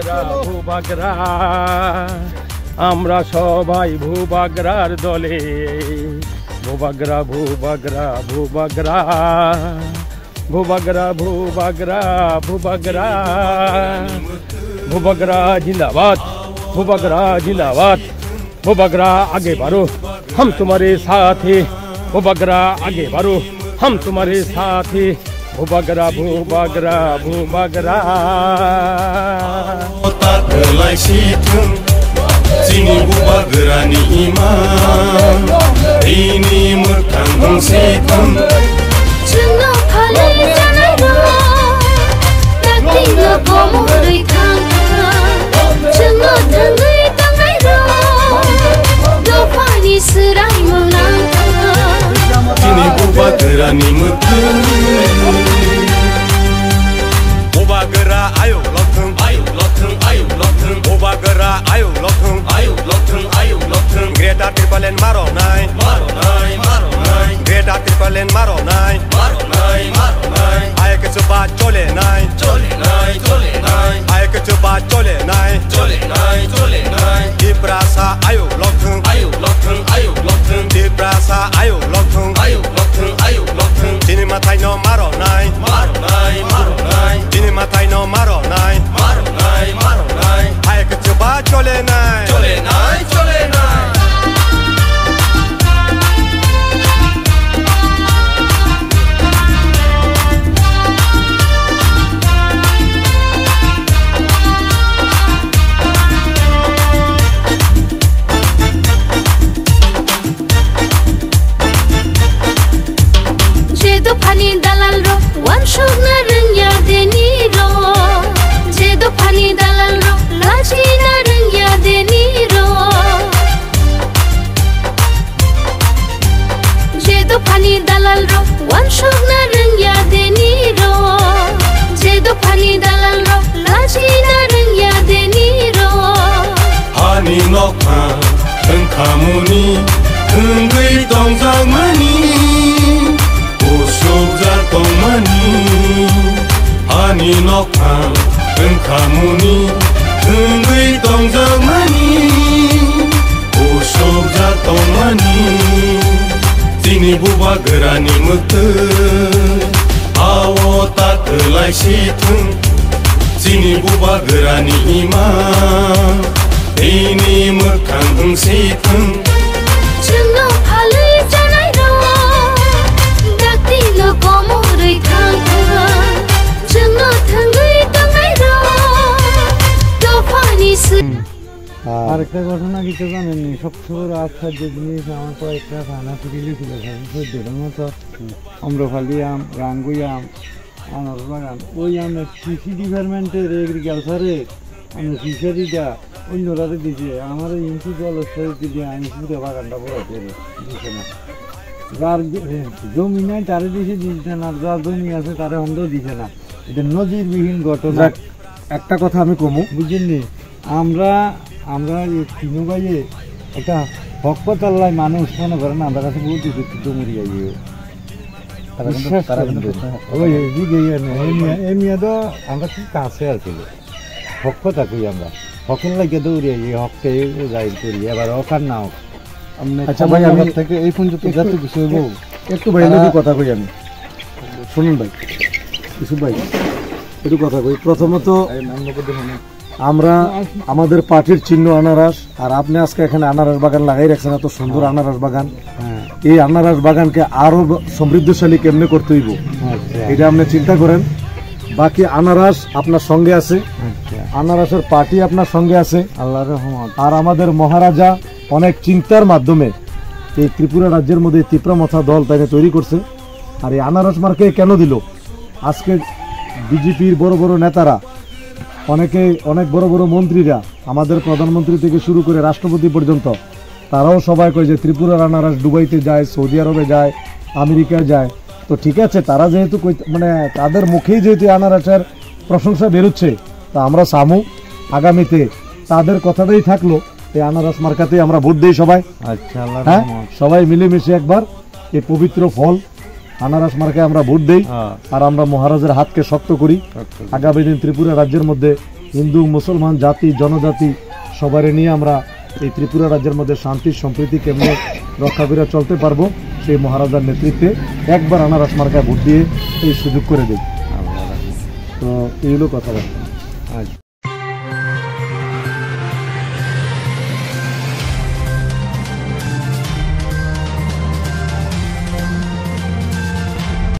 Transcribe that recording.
ভূবাগরা ভূবাগরা আমরা সবাই ভূবাগরার দলে ভূবাগরা ভূবাগরা ভূবাগরা ভূবাগরা ভূবাগরা ভূবাগরা भूबगरा जिंदाबाद भूबगरा जिंदाबाद भूबगरा आगे बढ़ो हम तुम्हारे साथ हैं भूबगरा आगे बढ़ो हम तुम्हारे साथ हैं भूबगरा भूबगरा भूबगरा Sini Bubagara ni iman ini murkang sitam Chungo phale janai ro Nating lo komoi khang Chungo dhangai tangai ro Lo pani serai mulang Sini Bubagara ni murkang Bubagara ayo lothung Bubagara ayo lothung Greta Tripalen maro nai Greta Tripalen maro nai Aye ke chuba chole nai Aye ke chuba chole nai Diprasa ayo lothung Diprasa ayo lothung Dini matai no maro nai Dini matai no maro nai Aye ke chuba chole nai Jedo pani dalal ro wan shogna rangya deni ro Jedo pani dalal ro laji na rangya deni ro Jedo pani dalal ro wan shogna rangya deni ro Jedo pani dalal ro laji na rangya deni ro Hani nokha tengkamuni tengui tongjang mani Usubja tongmani Hani nokha tengkamuni tengui tongjang mani Usubja tongmani Sini Bubagara ni mutei Awo takelai situng Sini Bubagara ni iman ini murkang situng Chungo phale janai ro Dakti lo komoi khang Chungo thangai tangai ro To pani se আরেকটা ঘটনা কিছু জানেননি সবচেয়ে আশ্চর্য জিনিস আমার তো একটা থানা থেকে লিখেছিল সদ্যের মতো অম্রফালি আম রাঙ্গুই আম আনারস বাগান ওই আমের কৃষি ডিপার্টমেন্টের এগ্রিকালচারের ফিশারিটা অন্যরা দিয়েছে আমার ইঞ্চি জলস্থিতি দিয়ে আইনসুবিধা বাগানটা বড় দিচ্ছে না যার জমি নাই তারে দিছে না যার জমি আছে তারে অন্ধ দিছে না এটা নজিরবিহীন ঘটনা একটা কথা আমি কমু বুঝলেননি আমরা তিনু ভাইয়ে একটা হকপতাল্লায় মানুষ মনে করেন আমরা কাছে বলতে জমুরি যাইয়ে ওই এমিয়া তো আমরা খুব কাছে আছি হকপতা কই আমরা হকের লাগে দৌড়ে হককে যাই করি এবার হকার না হোক আচ্ছা ভাই আমার থেকে এই পর্যন্ত যত কিছু হইব একটু ভাই যদি কথা কই আমি শুনুন ভাই কিছু ভাই একটু কথা কই প্রথমত আমরা আমাদের পার্টির চিহ্ন আনারস আর আপনি আজকে এখানে আনারস বাগান লাগাই রাখছেন এত সুন্দর আনারস বাগান এই আনারস বাগানকে আরো সমৃদ্ধশালী কেমনে করতে হইব এটা আপনি চিন্তা করেন বাকি আনারস আপনার সঙ্গে আছে আনারসের পার্টি আপনার সঙ্গে আছে আল্লাহর রহমত আর আমাদের মহারাজা অনেক চিন্তার মাধ্যমে এই ত্রিপুরা রাজ্যের মধ্যে তীব্রমাথা দল তাকে তৈরি করছে আর এই আনারস মার্কে কেন দিল আজকে বিজেপির বড় বড় নেতারা অনেক বড় বড় মন্ত্রীরা আমাদের প্রধানমন্ত্রী থেকে শুরু করে রাষ্ট্রপতি পর্যন্ত তারাও সবাই কয় যে ত্রিপুরার আনারস দুবাইতে যায় সৌদি আরবে যায় আমেরিকায় যায় তো ঠিক আছে তারা যেহেতু মানে তাদের মুখেই যেহেতু আনারসের প্রশংসা বেরোচ্ছে তা আমরা সামু আগামীতে তাদের কথাটাই থাকলো এই আনারস মার্কাতে আমরা ভোট দিই সবাই আচ্ছা হ্যাঁ সবাই মিলেমিশে একবার এই পবিত্র ফল আনারস মার্কায় আমরা ভোট দেই আর আমরা মহারাজের হাতকে শক্ত করি আগামী দিন ত্রিপুরা রাজ্যের মধ্যে হিন্দু মুসলমান জাতি জনজাতি সবারই নিয়ে আমরা এই ত্রিপুরা রাজ্যের মধ্যে শান্তি সম্প্রীতি কেমনে রক্ষা করে চলতে পারবো সেই মহারাজার নেতৃত্বে একবার আনারস মার্কায় ভোট দিয়ে এই সুযোগ করে দিই। তো এই হলো কথাবার্তা।